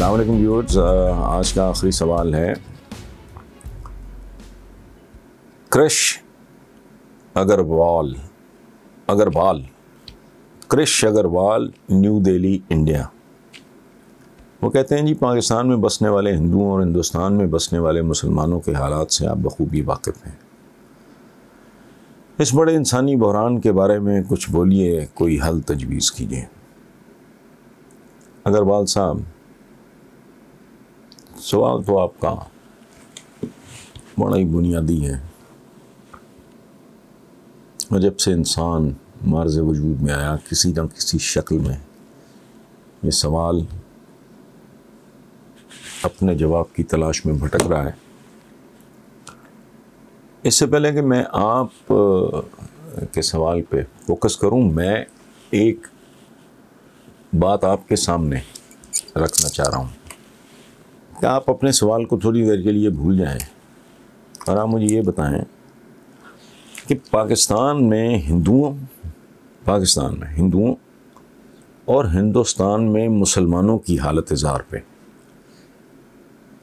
अस्सलाम वालेकुम व्यूअर्स, आज का आखिरी सवाल है, कृष अग्रवाल कृष अग्रवाल, न्यू दिल्ली, इंडिया। वो कहते हैं जी, पाकिस्तान में बसने वाले हिंदुओं और हिंदुस्तान में बसने वाले मुसलमानों के हालात से आप बखूबी वाकिफ़ हैं। इस बड़े इंसानी बहरान के बारे में कुछ बोलिए, कोई हल तजवीज़ कीजिए। अग्रवाल साहब, सवाल तो आपका बड़ा ही बुनियादी है। और जब से इंसान मार्ज़ वजूद में आया, किसी न किसी शक्ल में ये सवाल अपने जवाब की तलाश में भटक रहा है। इससे पहले कि मैं आप के सवाल पे फोकस करूं, मैं एक बात आपके सामने रखना चाह रहा हूं कि आप अपने सवाल को थोड़ी देर के लिए भूल जाएं और आप मुझे ये बताएं कि पाकिस्तान में हिंदुओं और हिंदुस्तान में मुसलमानों की हालत इज़हार पे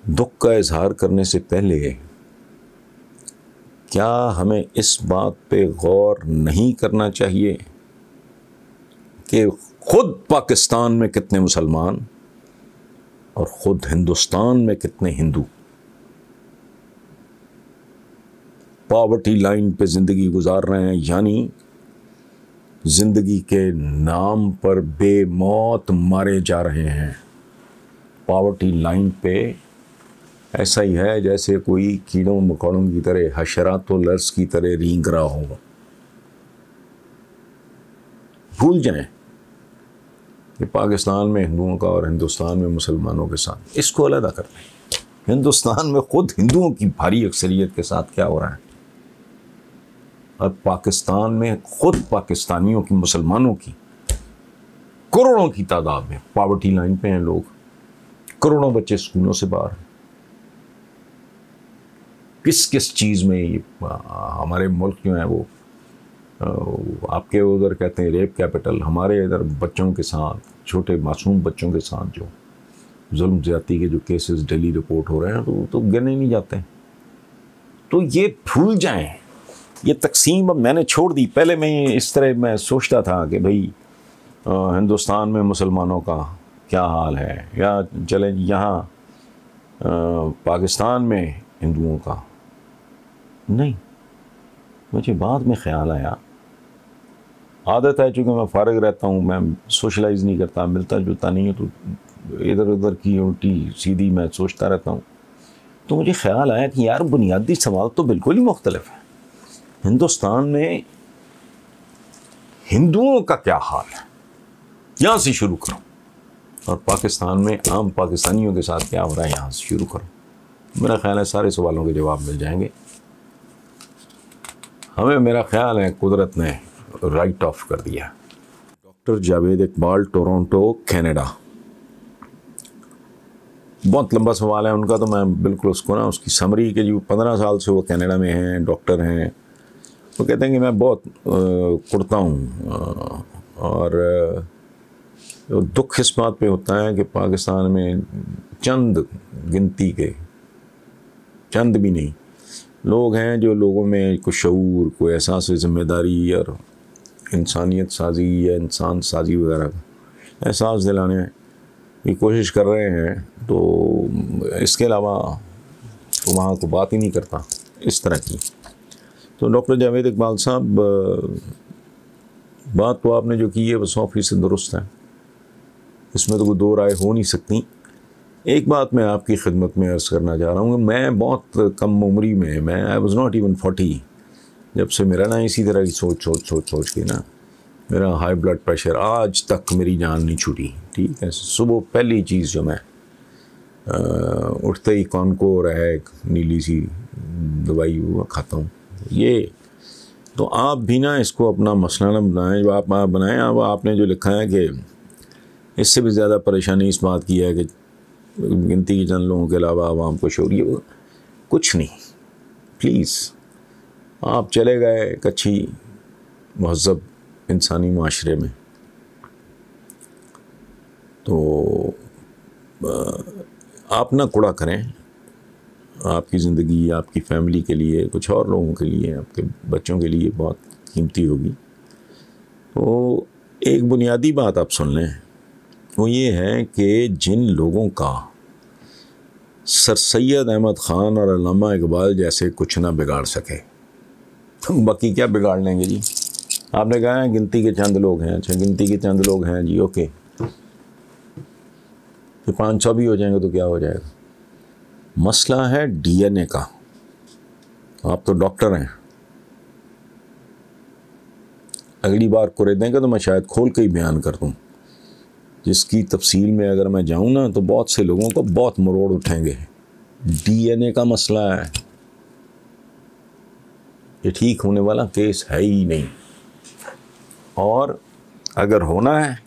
दुख का इजहार करने से पहले क्या हमें इस बात पे गौर नहीं करना चाहिए कि खुद पाकिस्तान में कितने मुसलमान और खुद हिंदुस्तान में कितने हिंदू पॉवर्टी लाइन पे ज़िंदगी गुजार रहे हैं, यानी ज़िंदगी के नाम पर बेमौत मारे जा रहे हैं। पॉवर्टी लाइन पे ऐसा ही है जैसे कोई कीड़ों मकोड़ों की तरह, हशरातो लर्स की तरह रींग रहा हो। भूल जाएं कि पाकिस्तान में हिंदुओं का और हिंदुस्तान में मुसलमानों के साथ, इसको अलग कर दें। हिंदुस्तान में खुद हिंदुओं की भारी अक्सरियत के साथ क्या हो रहा है, और पाकिस्तान में खुद पाकिस्तानियों की, मुसलमानों की करोड़ों की तादाद में पॉवर्टी लाइन पे हैं लोग। करोड़ों बच्चे स्कूलों से बाहर। किस किस चीज़ में ये हमारे मुल्क जो है वो आपके उधर कहते हैं रेप कैपिटल, हमारे इधर बच्चों के साथ, छोटे मासूम बच्चों के साथ जो जुल्म ज़्यादती के जो केसेस डेली रिपोर्ट हो रहे हैं तो गिने नहीं जाते। तो ये भूल जाएं, ये तकसीम अब मैंने छोड़ दी। पहले इस तरह मैं सोचता था कि भाई हिंदुस्तान में मुसलमानों का क्या हाल है, या चले यहाँ पाकिस्तान में हिंदुओं का। नहीं, मुझे बाद में ख्याल आया, आदत है चूँकि मैं फ़ारिग रहता हूँ, मैं सोशलाइज़ नहीं करता, मिलता जुलता नहीं है, तो इधर उधर की उल्टी सीधी मैं सोचता रहता हूँ। तो मुझे ख्याल आया कि यार बुनियादी सवाल तो बिल्कुल ही मुख्तलिफ है। हिंदुस्तान में हिंदुओं का क्या हाल है, यहाँ से शुरू करो, और पाकिस्तान में आम पाकिस्तानियों के साथ क्या हो रहा है, यहाँ से शुरू करो। मेरा ख्याल है सारे सवालों के जवाब मिल जाएंगे हमें। मेरा ख्याल है कुदरत ने राइट ऑफ कर दिया। Doctor Javed Iqbal, Toronto, Canada. बहुत लंबा सवाल है उनका, तो मैं बिल्कुल उसकी समरी के जो 15 साल से वो कनाडा में हैं, डॉक्टर हैं। वो कहते हैं कि मैं बहुत कुड़ता हूँ, और दुख इस बात पे होता है कि पाकिस्तान में चंद गिनती के, चंद भी नहीं, लोग हैं जो लोगों में कुछ शऊर, कोई एहसास ज़िम्मेदारी और इंसानियत साजी या इंसान साजी वगैरह का एहसास दिलाने की कोशिश कर रहे हैं। तो इसके अलावा तो वहाँ को बात ही नहीं करता इस तरह की। तो डॉक्टर जावेद इकबाल साहब, बात तो आपने जो की है वो 100% दुरुस्त है, इसमें तो कोई दो राय हो नहीं सकती। एक बात मैं आपकी खिदमत में अर्ज़ करना चाह रहा हूँ कि मैं बहुत कम उम्री में, मैं आई वॉज़ नॉट इवन 40, जब से मेरा ना इसी तरह की सोच के ना मेरा हाई ब्लड प्रेशर आज तक मेरी जान नहीं छूटी। ठीक है, सुबह पहली चीज़ जो मैं उठते ही कॉनकोर है एक नीली सी दवाई वो खाता हूँ। ये तो आप भी ना इसको अपना मसला ना बनाएं, जो आप बनाएं। अब आपने जो लिखा है कि इससे भी ज़्यादा परेशानी इस बात की है कि गिनती के चंद लोगों के अलावा आवाम को शोर, ये कुछ नहीं। प्लीज़ आप चले गए एक अच्छी महज़ब इंसानी माशरे में, तो आप ना कुड़ा करें, आपकी ज़िंदगी आपकी फैमिली के लिए, कुछ और लोगों के लिए, आपके बच्चों के लिए बहुत कीमती होगी। तो एक बुनियादी बात आप सुन लें, वो ये है कि जिन लोगों का सर सैयद अहमद ख़ान और अल्लामा इकबाल जैसे कुछ ना बिगाड़ सके, तो बाकी क्या बिगाड़ लेंगे जी। आपने कहा है गिनती के चंद लोग हैं, अच्छा गिनती के चंद लोग हैं जी, ओके, तो 500 भी हो जाएंगे तो क्या हो जाएगा। मसला है डीएनए का। आप तो डॉक्टर हैं, अगली बार कुरे देंगे तो मैं शायद खोल के ही बयान कर दूं, जिसकी तफसील में अगर मैं जाऊं ना तो बहुत से लोगों को बहुत मरोड़ उठेंगे। डीएनए का मसला है, ये ठीक होने वाला केस है ही नहीं, और अगर होना है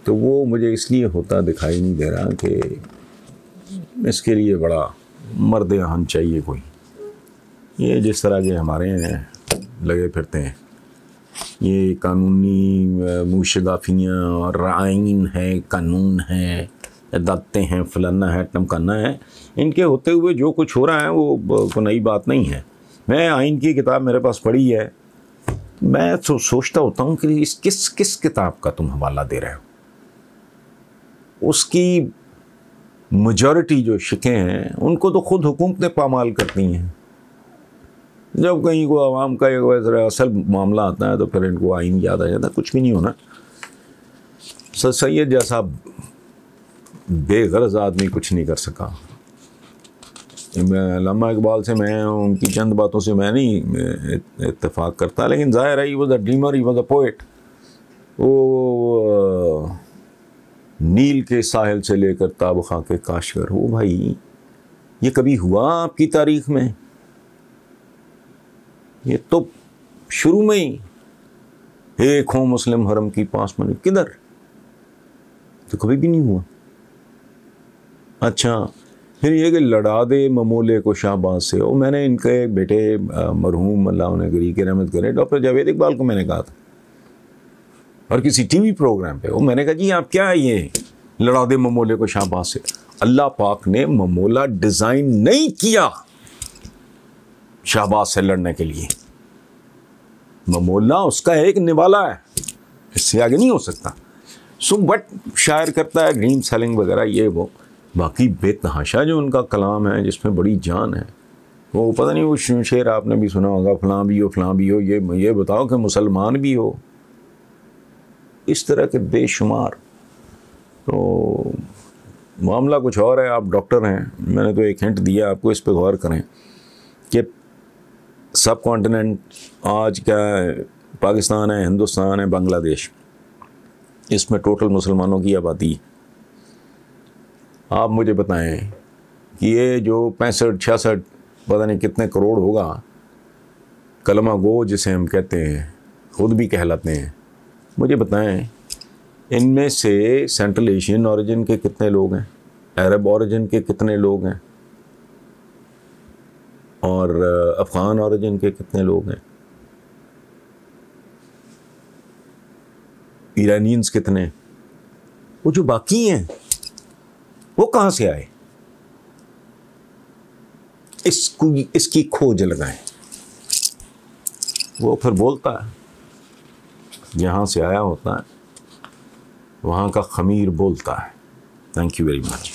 तो वो मुझे इसलिए होता दिखाई नहीं दे रहा कि इसके लिए बड़ा मर्द अहम चाहिए कोई। ये जिस तरह के हमारे हैं लगे फिरते हैं, ये कानूनी मुशगाफियाँ और आइन है, कानून है, अदालतें हैं, फलाना है, टमकाना है, इनके होते हुए जो कुछ हो रहा है वो कोई नई बात नहीं है। मैं आइन की किताब मेरे पास पढ़ी है, मैं तो सोचता होता हूँ कि इस किस किताब का तुम हवाला दे रहे हो। उसकी मेजॉरिटी जो शिकें हैं उनको तो खुद हुकूमतें पामाल करती हैं। जब कहीं को आवाम का एक असल मामला आता है तो फिर इनको आइन याद आ जाता है, कुछ भी नहीं होना। सर सैयद जैसा बेगरज आदमी कुछ नहीं कर सका। अल्लामा इकबाल से मैं उनकी चंद बातों से मैं नहीं इत्तेफाक करता, लेकिन जाहिर है he was a dreamer, he was a poet. वो नील के साहिल से लेकर ताबखा के काशगर, हो भाई ये कभी हुआ आपकी तारीख में? ये तो शुरू में ही एक हो मुस्लिम हरम की पास में, किधर, तो कभी भी नहीं हुआ। अच्छा, फिर ये कि लड़ा दे ममोले को शाहबाज से, वो मैंने इनके बेटे मरहूम अल्लाह उन्हें गरी के रहमत करे डॉक्टर जावेद इकबाल को मैंने कहा था, और किसी टीवी प्रोग्राम पे, वो मैंने कहा जी आप क्या ये लड़ा दे ममोले को शाहबाज से। अल्लाह पाक ने ममोला डिज़ाइन नहीं किया शाहबाज से लड़ने के लिए, ममोला उसका एक निवाला है, इससे आगे नहीं हो सकता। सो बट शायर करता है ड्रीम सेलिंग वगैरह ये वो, बाकी बेतहाशा जो उनका कलाम है जिसमें बड़ी जान है। वो पता नहीं वो शेर आपने भी सुना होगा, फलां भी हो, ये बताओ कि मुसलमान भी हो, इस तरह के बेशुमार। तो मामला कुछ और है, आप डॉक्टर हैं, मैंने तो एक हिंट दिया आपको, इस पे गौर करें कि सब कॉन्टिनेंट आज क्या है, पाकिस्तान है, हिंदुस्तान है, बांग्लादेश, इसमें टोटल मुसलमानों की आबादी, आप मुझे बताएं कि ये जो 65-66 पता नहीं कितने करोड़ होगा कलमा गो जिसे हम कहते हैं, खुद भी कहलाते हैं, मुझे बताएं इनमें से सेंट्रल एशियन ओरिजिन के कितने लोग हैं, अरब ओरिजिन के कितने लोग हैं, और अफ़गान ओरिजिन के कितने लोग हैं, ईरानियंस कितने, वो जो बाकी हैं वो कहाँ से आए, इसकी खोज लगाएं। वो फिर बोलता है जहाँ से आया होता है वहाँ का खमीर बोलता है। Thank you very much.